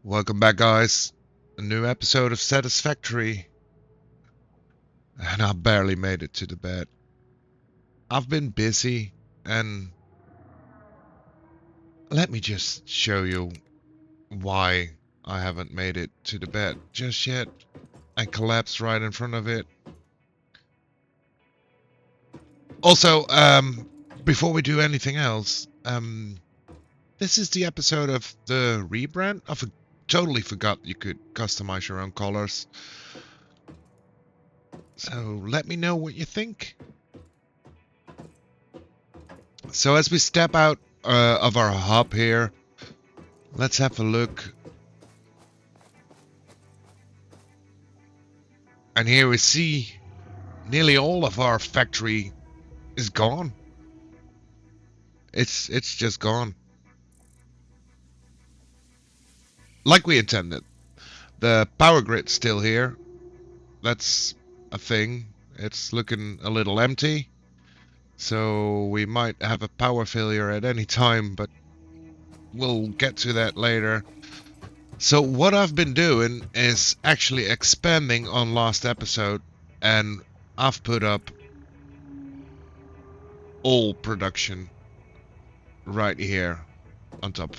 Welcome back, guys. A new episode of Satisfactory. And I barely made it to the bed. I've been busy, and let me just show you why I haven't made it to the bed just yet and collapsed right in front of it. Also, before we do anything else, this is the episode of the rebrand. I totally forgot you could customize your own colors. So let me know what you think. So as we step out of our hub here, let's have a look. And here we see nearly all of our factory is gone. It's just gone. Like we intended. The power grid's still here. That's a thing. It's looking a little empty. So we might have a power failure at any time, but we'll get to that later. So what I've been doing is actually expanding on last episode, and I've put up all production right here on top.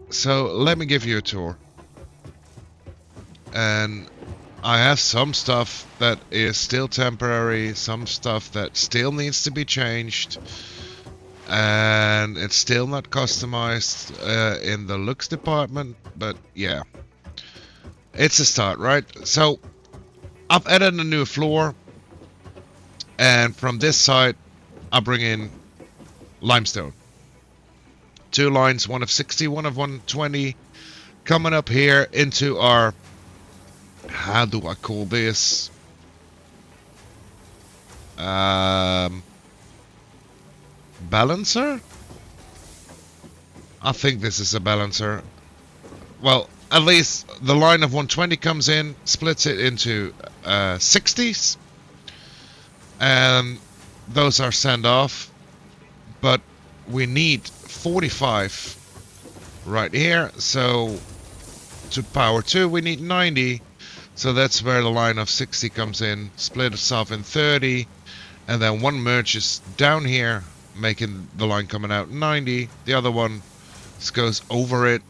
So let me give you a tour. And I have some stuff that is still temporary, some stuff that still needs to be changed, and it's still not customized in the looks department, but yeah, it's a start, right? So I've added a new floor, and from this side I bring in limestone. 2 lines, one of 60, one of 120, coming up here into our, how do I call this? Balancer? I think this is a balancer. Well, at least the line of 120 comes in, splits it into 60s, and those are sent off, but we need 45 right here, so to power 2 we need 90, so that's where the line of 60 comes in, split itself in 30, and then one merges down here, making the line coming out 90, the other one goes over it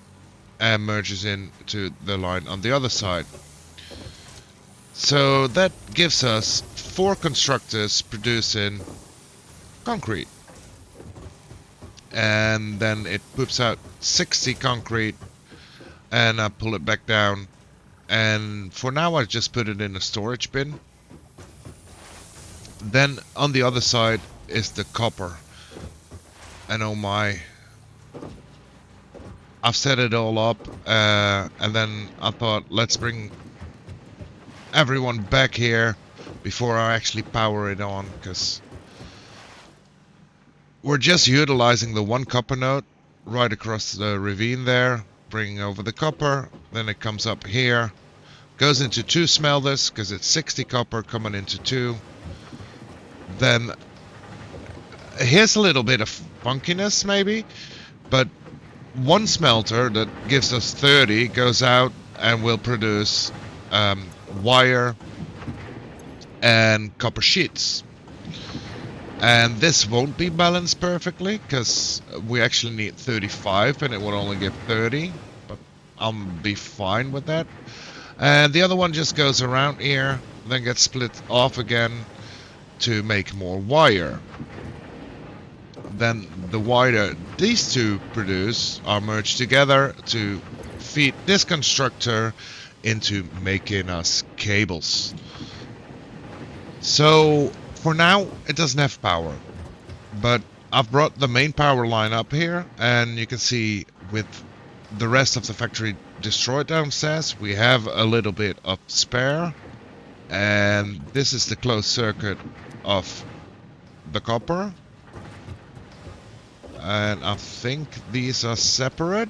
and merges into the line on the other side. So that gives us 4 constructors producing concrete. And then it poops out 60 concrete, and I pull it back down. And for now I just put it in a storage bin. Then on the other side is the copper. And oh my, I've set it all up, and then I thought, let's bring everyone back here before I actually power it on, because we're just utilizing the one copper node right across the ravine there, bringing over the copper, then it comes up here, goes into 2 smelters, because it's 60 copper coming into 2. Then here's a little bit of funkiness maybe, but one smelter that gives us 30 goes out and will produce wire and copper sheets. And this won't be balanced perfectly because we actually need 35 and it will only give 30, but I'll be fine with that. And the other one just goes around here, then gets split off again to make more wire. Then the wire these two produce are merged together to feed this constructor into making us cables. So for now it doesn't have power, but I've brought the main power line up here, and you can see with the rest of the factory destroyed downstairs we have a little bit of spare, and this is the closed circuit of the copper. And I think these are separate.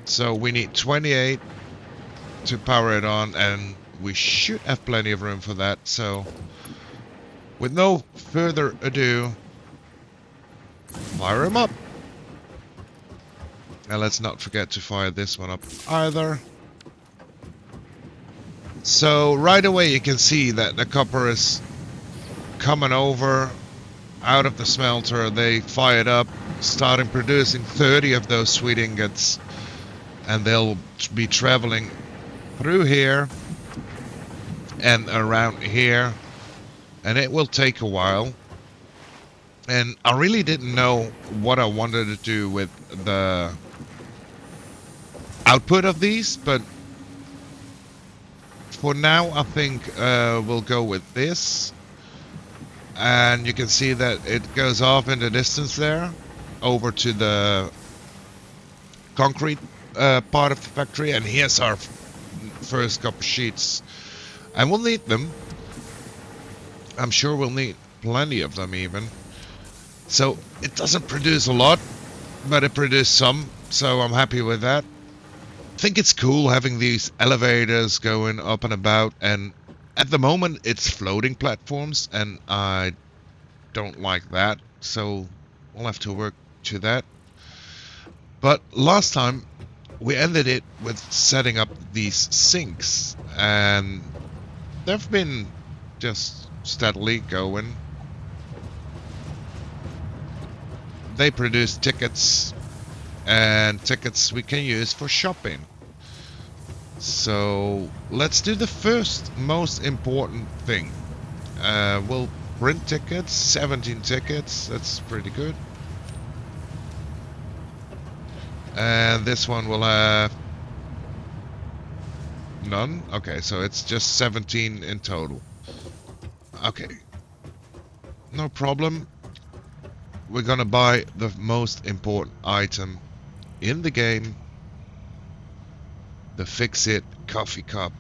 So we need 28 to power it on, and we should have plenty of room for that. So with no further ado, fire him up. And let's not forget to fire this one up either. So right away you can see that the copper is coming over out of the smelter. They fired up, starting producing 30 of those sweet ingots, and they'll be traveling through here and around here, and it will take a while. And I really didn't know what I wanted to do with the output of these, but for now I think we'll go with this. And you can see that it goes off in the distance there over to the concrete part of the factory, and here's our first couple sheets, and we'll need them. I'm sure we'll need plenty of them even. So it doesn't produce a lot, but it produced some, so I'm happy with that. I think it's cool having these elevators going up and about, and at the moment it's floating platforms, and I don't like that, so we'll have to work to that. But last time we ended it with setting up these sinks, and they've been just steadily going. They produce tickets, and tickets we can use for shopping. So let's do the first most important thing. We'll print tickets, 17 tickets, that's pretty good. And this one will have none. Okay, so it's just 17 in total. Okay, no problem. We're gonna buy the most important item in the game, the FICSIT coffee cup.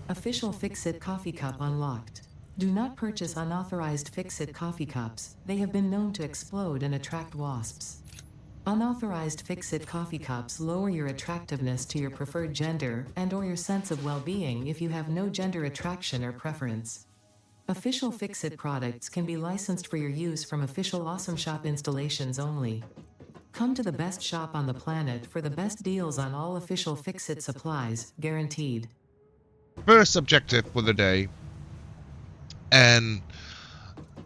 Official FICSIT coffee cup unlocked. Do not purchase unauthorized FICSIT coffee cups. They have been known to explode and attract wasps. Unauthorized FICSIT coffee cups lower your attractiveness to your preferred gender and/or your sense of well-being if you have no gender attraction or preference. Official FICSIT products can be licensed for your use from official Awesome Shop installations only. Come to the best shop on the planet for the best deals on all official FICSIT supplies, guaranteed. First objective for the day, and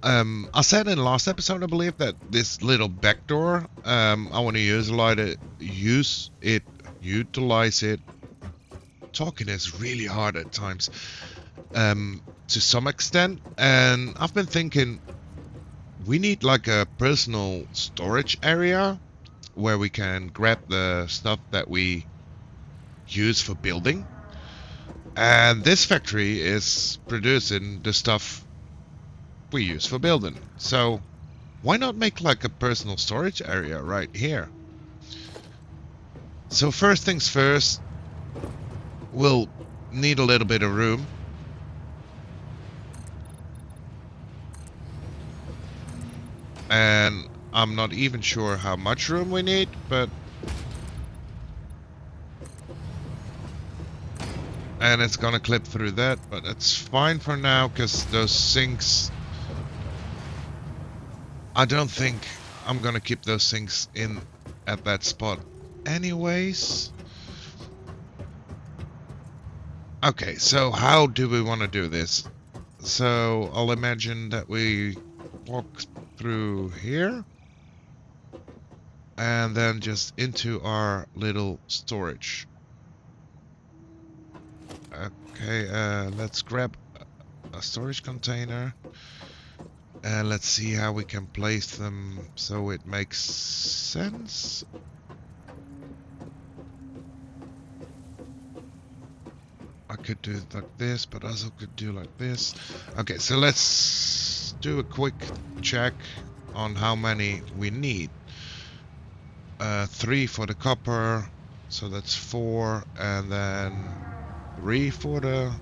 I said in the last episode, I believe, that this little back door, I want to utilize it. Talking is really hard at times, to some extent, and I've been thinking we need like a personal storage area where we can grab the stuff that we use for building. And this factory is producing the stuff we use for building. So why not make like a personal storage area right here? So first things first, we'll need a little bit of room. And I'm not even sure how much room we need, but... And it's gonna clip through that, but that's fine for now, because those sinks... I don't think I'm gonna keep those sinks in at that spot anyways. Okay, so how do we want to do this? So I'll imagine that we walk through here and then just into our little storage. Okay, let's grab a storage container and let's see how we can place them so it makes sense. I could do it like this, but also could do like this. Okay, so let's do a quick check on how many we need. 3 for the copper, so that's 4, and then 3 for the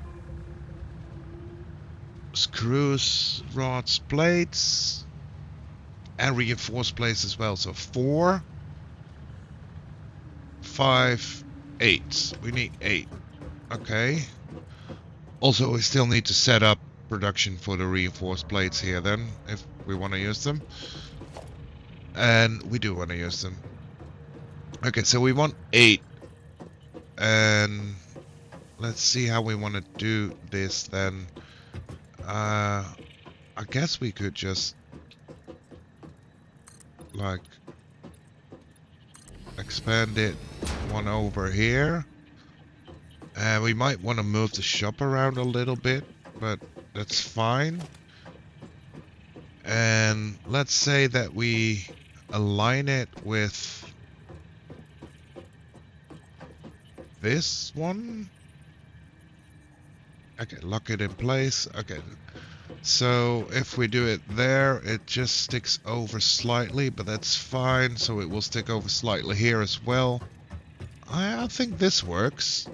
screws, rods, plates, and reinforced plates as well. So 4, 5, 8. We need 8. Okay. Also, we still need to set up production for the reinforced plates here then, if we want to use them. And we do want to use them. Okay, so we want 8. And let's see how we want to do this then. I guess we could just like expand it one over here. And we might want to move the shop around a little bit, but that's fine. And let's say that we align it with this one. Okay, lock it in place. Okay, so if we do it there, it just sticks over slightly, but that's fine. So it will stick over slightly here as well. I think this works.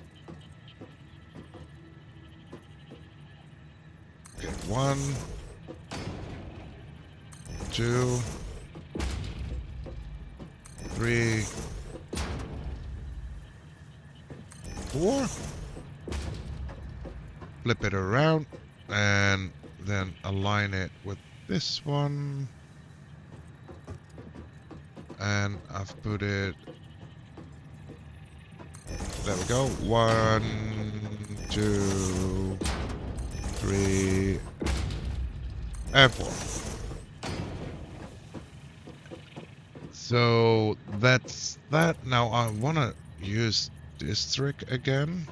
Okay, 1, 2, 3, 4. Flip it around and then align it with this one. And I've put it, there we go, 1, 2, 3, and 4. So that's that. Now I want to use this trick again,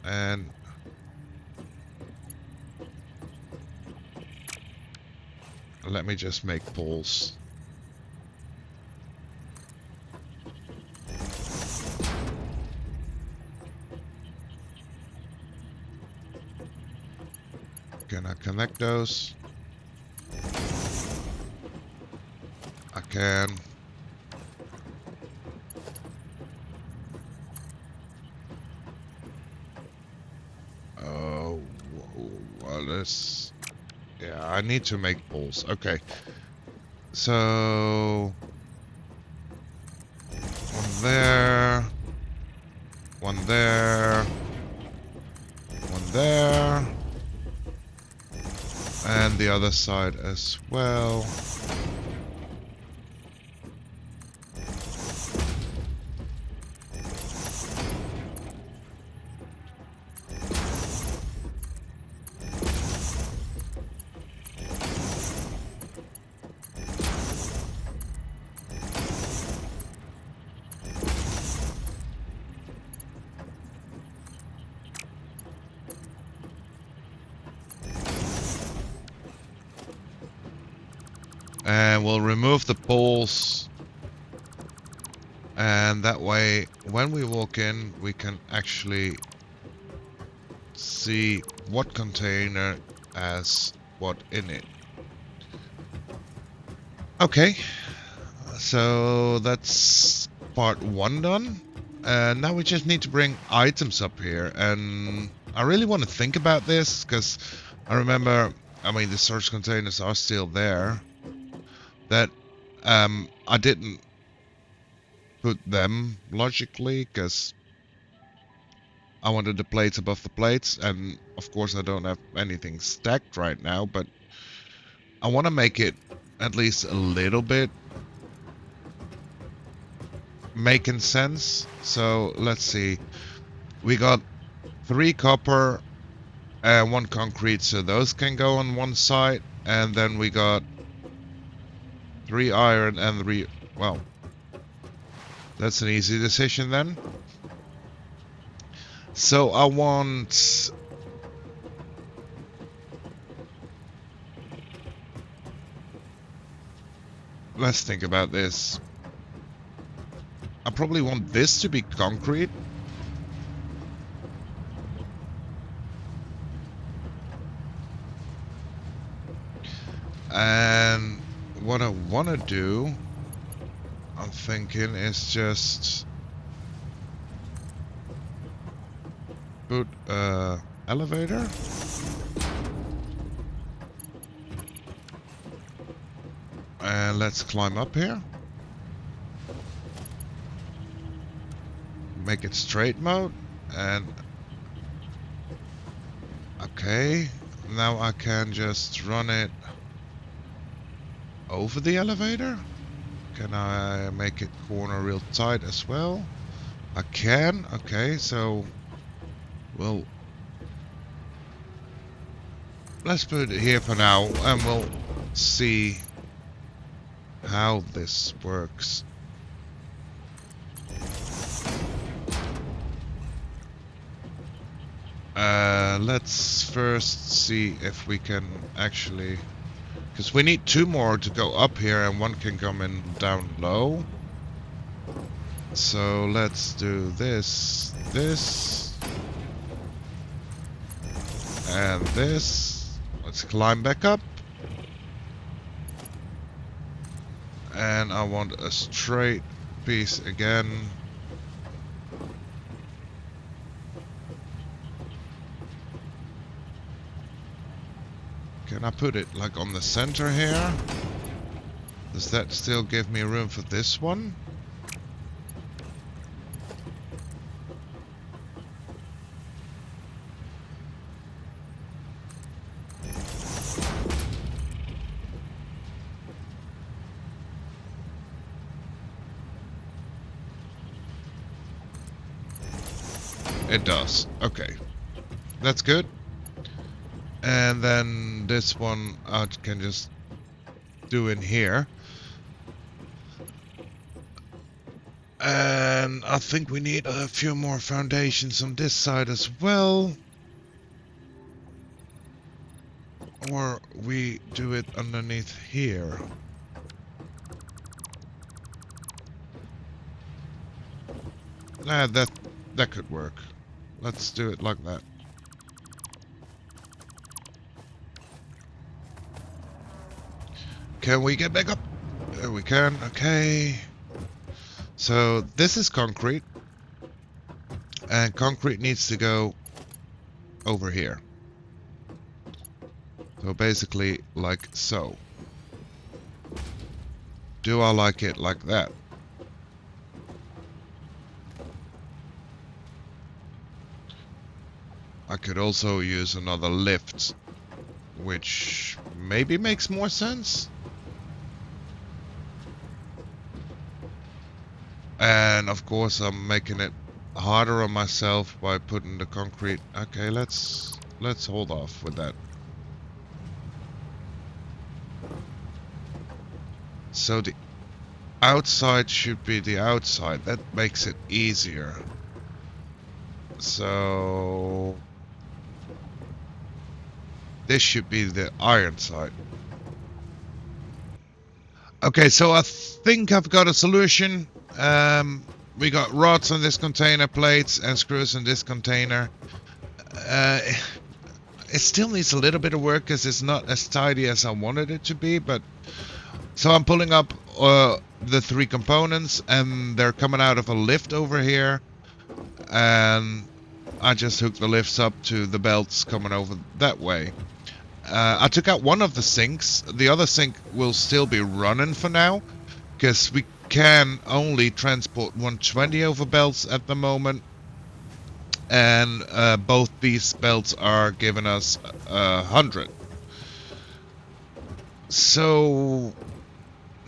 and let me just make poles. Can I connect those? I can. Oh, well, this. Yeah, I need to make poles. Okay. So one there, one there, one there, and the other side as well. And we'll remove the poles, and that way when we walk in we can actually see what container has what in it. Okay, so that's part 1 done, and now we just need to bring items up here. And I really want to think about this because I remember, I mean, the storage containers are still there, that I didn't put them logically because I wanted the plates above the plates, and of course I don't have anything stacked right now, but I want to make it at least a little bit making sense. So let's see, we got 3 copper and 1 concrete, so those can go on one side, and then we got 3 iron and 3, well, that's an easy decision then. So I want, let's think about this. I probably want this to be concrete. And what I want to do, I'm thinking, is just put a elevator. And let's climb up here. Make it straight mode. And okay, now I can just run it over the elevator. Can I make it corner real tight as well? I can. Okay, so we'll let's put it here for now, and we'll see how this works. Let's first see if we can actually, because we need 2 more to go up here and 1 can come in down low. So let's do this, and this. Let's climb back up. And I want a straight piece again. Can I put it like on the center here? Does that still give me room for this one? It does. Okay. That's good. And then this one I can just do in here. And I think we need a few more foundations on this side as well. Or we do it underneath here. Nah, that could work. Let's do it like that. Can we get back up? There we can. Okay. So this is concrete. And concrete needs to go over here. So basically like so. Do I like it like that? I could also use another lift, which maybe makes more sense. And of course I'm making it harder on myself by putting the concrete. Okay, let's hold off with that. So the outside should be the outside. That makes it easier. So this should be the iron side. Okay, so I think I've got a solution. We got rods on this container, plates and screws in this container. It still needs a little bit of work because it's not as tidy as I wanted it to be, but so I'm pulling up the 3 components and they're coming out of a lift over here, and I just hooked the lifts up to the belts coming over that way. I took out one of the sinks. The other sink will still be running for now because we can only transport 120 over belts at the moment, and both these belts are giving us 100. So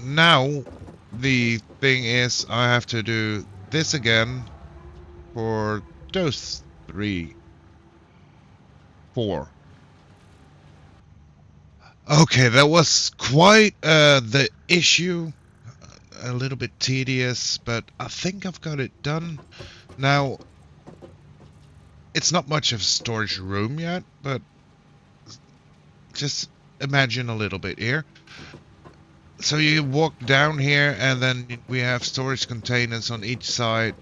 now the thing is I have to do this again for those 3, 4. Okay, that was quite the issue. A little bit tedious, but I think I've got it done. Now, it's not much of a storage room yet, but just imagine a little bit here. So you walk down here and then we have storage containers on each side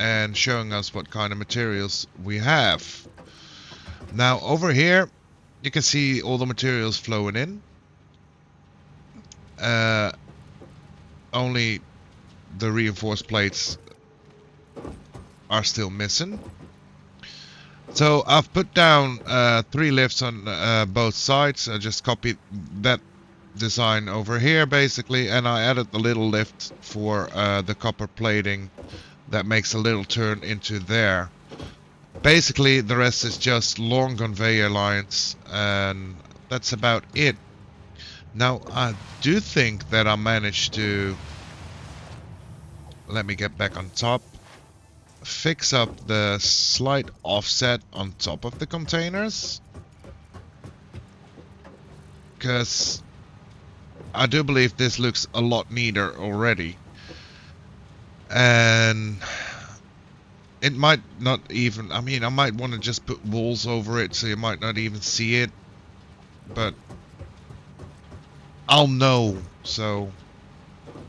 and showing us what kind of materials we have. Now over here you can see all the materials flowing in. Only the reinforced plates are still missing. So I've put down 3 lifts on both sides. I just copied that design over here basically, and I added the little lift for the copper plating that makes a little turn into there. Basically the rest is just long conveyor lines, and that's about it. Now, I do think that I managed to, let me get back on top, fix up the slight offset on top of the containers. Because I do believe this looks a lot neater already. And it might not even, I mean, I might want to just put walls over it so you might not even see it. But I'll know, so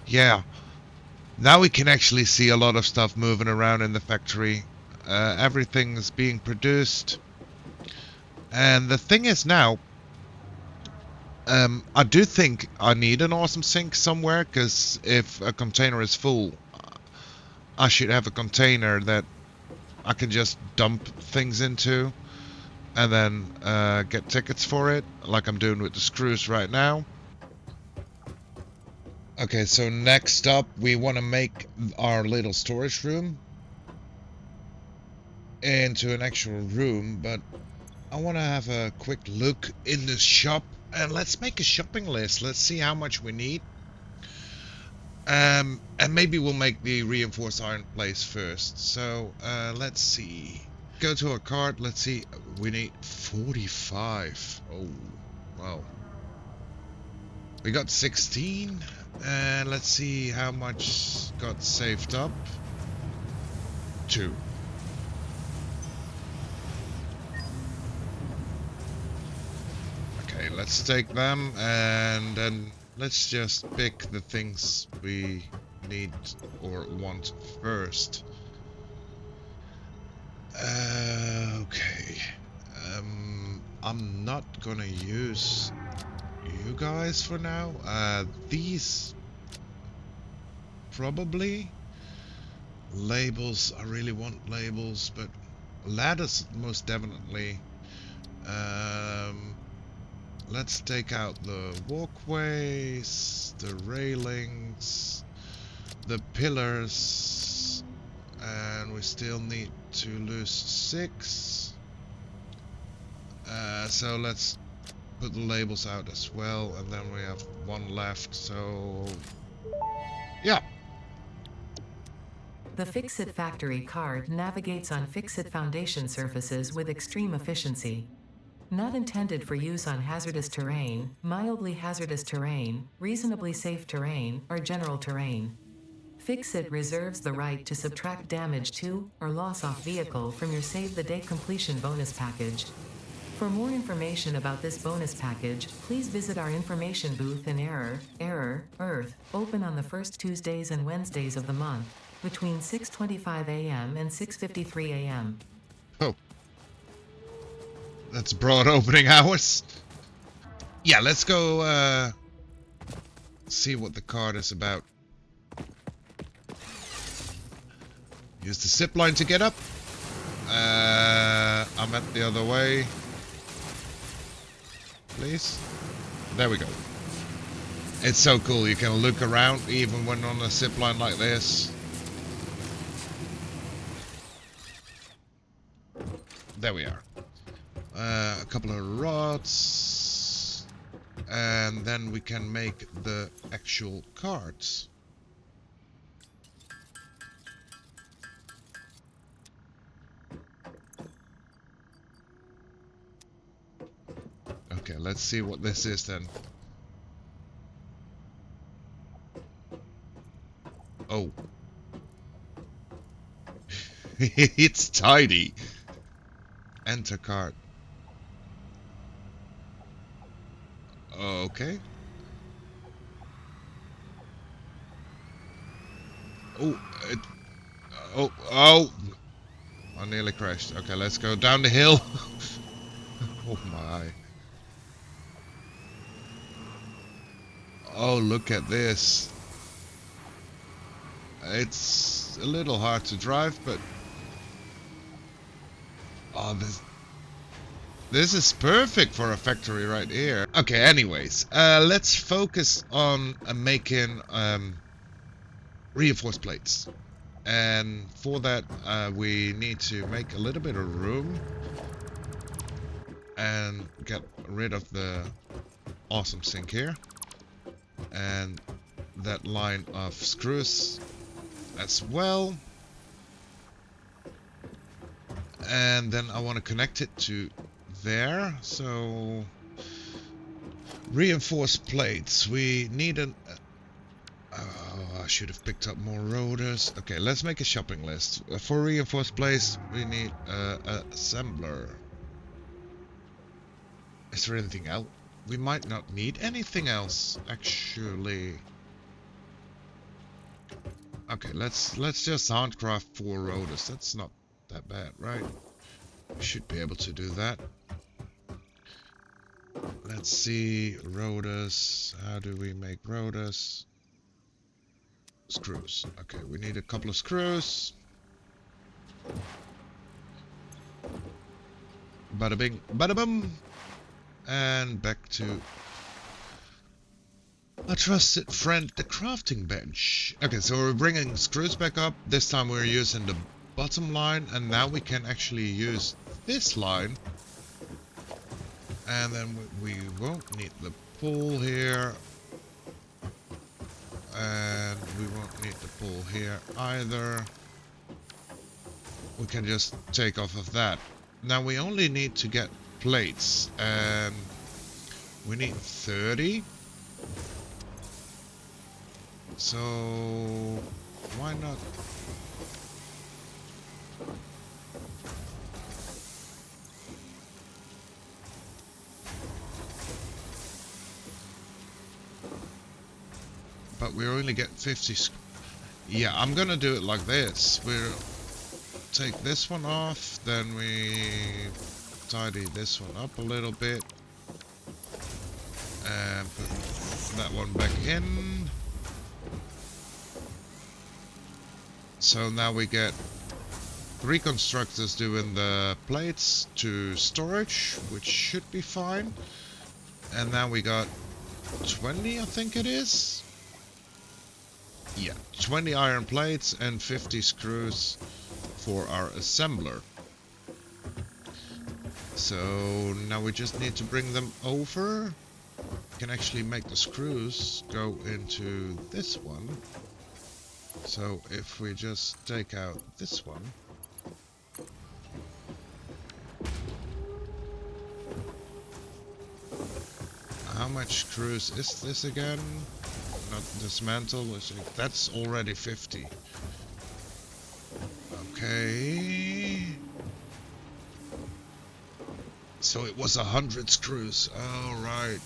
yeah. Now we can actually see a lot of stuff moving around in the factory. Everything's being produced. And the thing is now, I do think I need an awesome sink somewhere, because if a container is full, I should have a container that I can just dump things into and then get tickets for it, like I'm doing with the screws right now. Okay, so next up we want to make our little storage room into an actual room, but I want to have a quick look in the shop and let's make a shopping list. Let's see how much we need. And maybe we'll make the reinforced iron plates first. So let's see. Go to our cart. Let's see. We need 45. Oh, wow. We got 16. And let's see how much got saved up. 2. Okay, let's take them and then let's just pick the things we need or want first. Okay. I'm not gonna use you guys for now. These probably. Labels, I really want labels, but ladders most definitely. Let's take out the walkways, the railings, the pillars, and we still need to lose 6. So let's put the labels out as well, and then we have 1 left, so yeah. The FICSIT factory card navigates on FICSIT foundation surfaces with extreme efficiency. Not intended for use on hazardous terrain, mildly hazardous terrain, reasonably safe terrain, or general terrain. FICSIT reserves the right to subtract damage to or loss off vehicle from your Save the Day completion bonus package. For more information about this bonus package, please visit our information booth in Earth, open on the first Tuesdays and Wednesdays of the month, between 6:25 a.m. and 6:53 a.m. Oh, that's broad opening hours. Yeah, let's go see what the card is about. Use the zip line to get up. I'm at the other way. Please. There we go. It's so cool. You can look around even when on a zip line like this. There we are. A couple of rods. And then we can make the actual cards. Okay, let's see what this is then. Oh. It's tidy. Enter card. Okay. Oh, oh. I nearly crashed. Okay, let's go down the hill. Oh my. Oh, look at this. It's a little hard to drive, but oh, this is perfect for a factory right here. Okay, anyways, let's focus on making reinforced plates. And for that, we need to make a little bit of room and get rid of the awesome sink here. and that line of screws as well. And then I want to connect it to there. So reinforced plates. We need an... oh, I should have picked up more rotors. Okay, let's make a shopping list. For reinforced plates, we need a assembler. Is there anything else? We might not need anything else, actually. Okay, let's just handcraft 4 rotors. That's not that bad, right? We should be able to do that. Let's see, rotors. How do we make rotors? Screws. Okay, we need a couple of screws. Bada bing, bada bum. And back to a trusted friend, the crafting bench. Okay, so we're bringing screws back up. This time we're using the bottom line, and now we can actually use this line. And then we won't need the pull here. And we won't need the pull here either. We can just take off of that. Now we only need to get plates, and we need 30. So why not? But we only get 50. Yeah, I'm gonna do it like this. We'll take this one off, then we tidy this one up a little bit, and put that one back in. So now we get 3 constructors doing the plates to storage, which should be fine. And now we got 20, I think it is. Yeah, 20 iron plates and 50 screws for our assembler. So now we just need to bring them over. We can actually make the screws go into this one. So if we just take out this one. How much screws is this again? Not dismantle, that's already 50. Okay. So it was 100 screws. All right.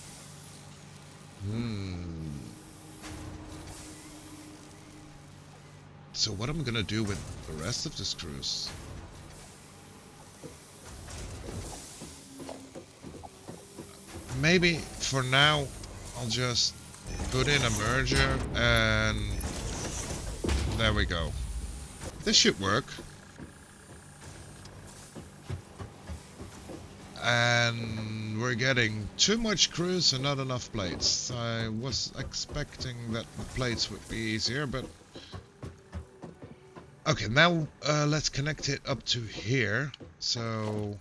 So what am I gonna do with the rest of the screws? Maybe for now I'll just put in a merger, and there we go. This should work. And we're getting too much screws and not enough plates. I was expecting that the plates would be easier, but okay, now let's connect it up to here. So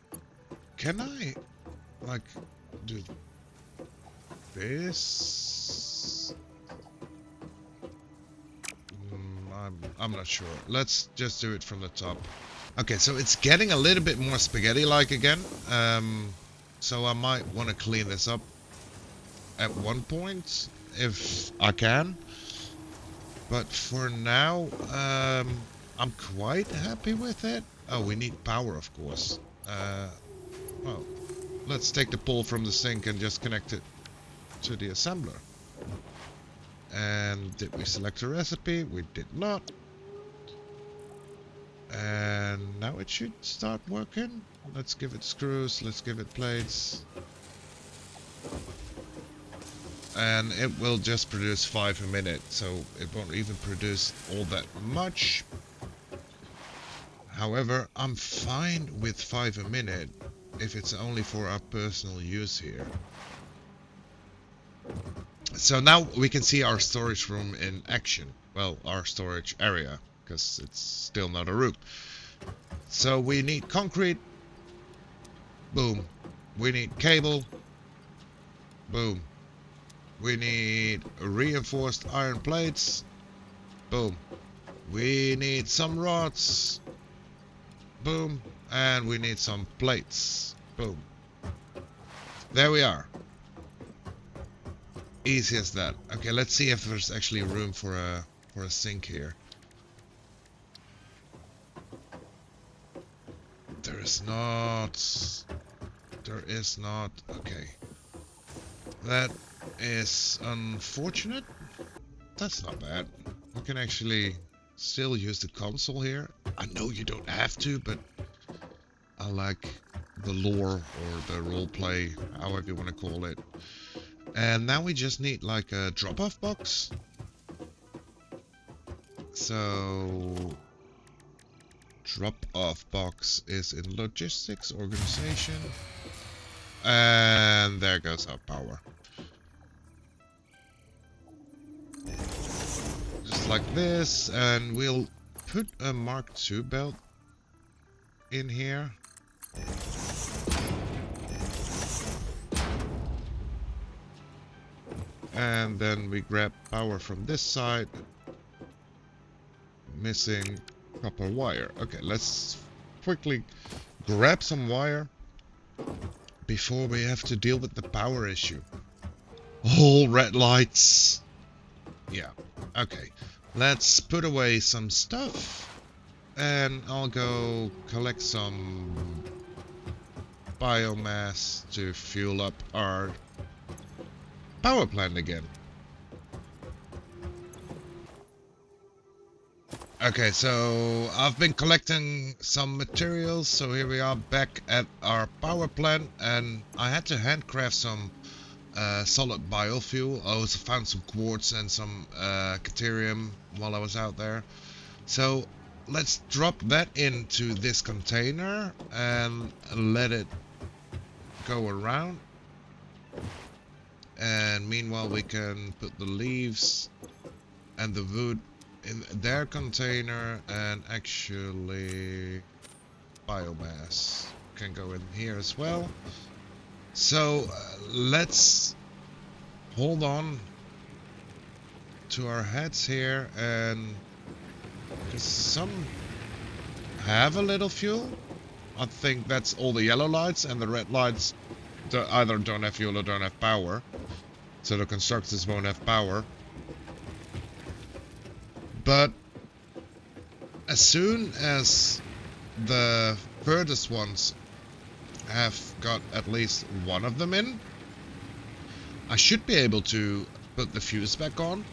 can I like do this? I'm not sure. Let's just do it from the top. Okay, so it's getting a little bit more spaghetti-like again. So I might want to clean this up at one point if I can. But for now, I'm quite happy with it. Oh, we need power, of course. Well, let's take the pull from the sink and just connect it to the assembler. And did we select a recipe? We did not. And now it should start working. Let's give it screws, let's give it plates. And it will just produce 5 a minute, so it won't even produce all that much. However, I'm fine with 5 a minute if it's only for our personal use here. So now we can see our storage room in action. Well, our storage area, because it's still not a roof. So we need concrete. Boom. We need cable. Boom. We need reinforced iron plates. Boom. We need some rods. Boom. And we need some plates. Boom. There we are. Easy as that. Okay, let's see if there's actually room for a sink here. There is not. There is not. Okay. That is unfortunate. That's not bad. We can actually still use the console here. I know you don't have to, but I like the lore or the roleplay, however you want to call it. And now we just need like a drop-off box. So drop-off box is in logistics organization. And there goes our power. Just like this, and we'll put a Mark II belt in here. And then we grab power from this side. Missing copper wire. Okay, let's quickly grab some wire before we have to deal with the power issue. All red lights. Yeah, okay. Let's put away some stuff. And I'll go collect some biomass to fuel up our power plant again. Okay, so I've been collecting some materials, so here we are back at our power plant, and I had to handcraft some solid biofuel. I also found some quartz and some caterium while I was out there. So let's drop that into this container and let it go around. And meanwhile we can put the leaves and the wood in their container, and actually biomass can go in here as well. So let's hold on to our heads here, and some have a little fuel. I think that's all the yellow lights, and the red lights either don't have fuel or don't have power. So the constructors won't have power. But as soon as the furthest ones have got at least one of them in, I should be able to put the fuse back on.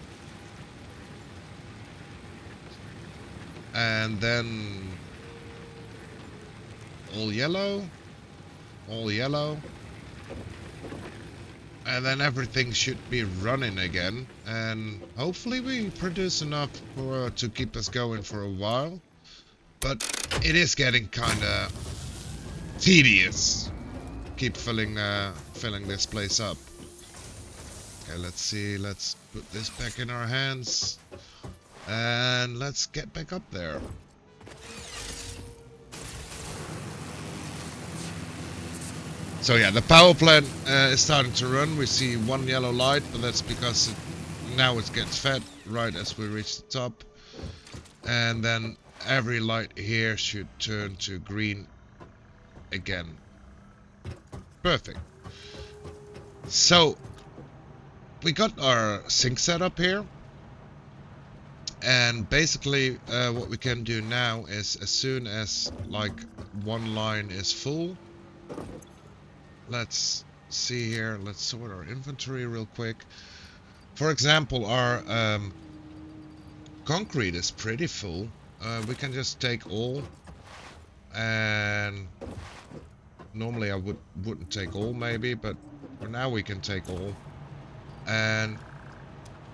And then all yellow, all yellow. And then everything should be running again, and hopefully we produce enough to keep us going for a while. But it is getting kinda tedious. Keep filling this place up. Okay, let's see. Let's put this back in our hands, and let's get back up there. So yeah, the power plant is starting to run. We see one yellow light, but that's because now it gets fed right as we reach the top. And then every light here should turn to green again. Perfect. So we got our sink set up here. And basically what we can do now is, as soon as like one line is full, let's see here. Let's sort our inventory real quick. For example, our concrete is pretty full. We can just take all, and normally I wouldn't take all maybe, but for now we can take all and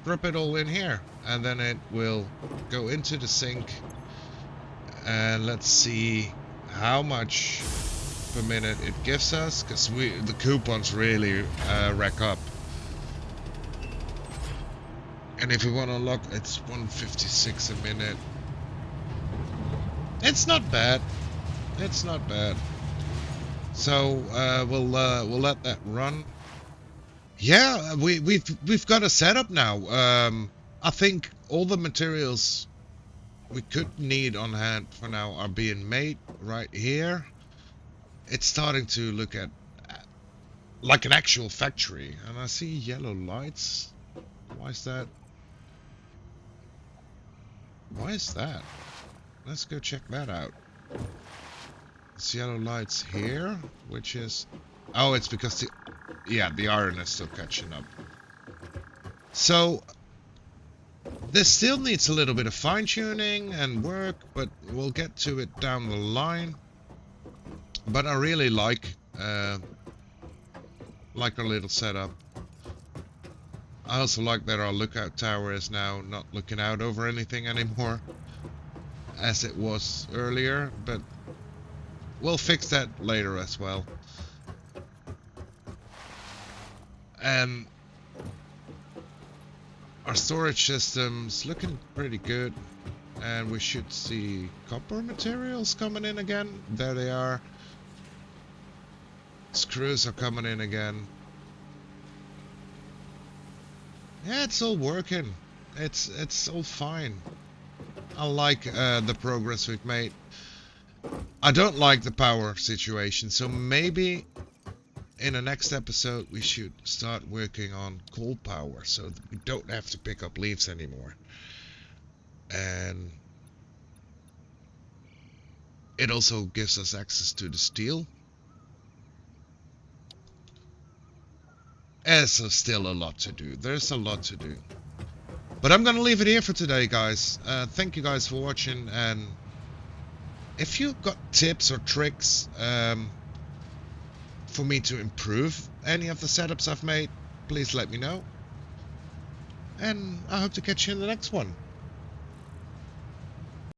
drop it all in here, and then it will go into the sink. And let's see how much per minute it gives us, because the coupons really rack up. And if we want to unlock, it's 156 a minute. It's not bad. It's not bad. So we'll let that run. Yeah, we've got a setup now. I think all the materials we could need on hand for now are being made right here. It's starting to look at like an actual factory, and I see yellow lights. Why is that? Why is that? Let's go check that out. It's yellow lights here, which is... Oh, it's because the iron is still catching up. So, this still needs a little bit of fine-tuning and work, but we'll get to it down the line. But I really like our little setup. I also like that our lookout tower is now not looking out over anything anymore, as it was earlier, but we'll fix that later as well. And our storage system's looking pretty good, and we should see copper materials coming in again. There they are. Screws are coming in again. Yeah, it's all working. It's all fine. I like the progress we've made. I don't like the power situation, so maybe in the next episode we should start working on coal power so that we don't have to pick up leaves anymore. And it also gives us access to the steel. There's still a lot to do. There's a lot to do. But I'm going to leave it here for today, guys. Thank you guys for watching. And if you've got tips or tricks for me to improve any of the setups I've made, please let me know. And I hope to catch you in the next one.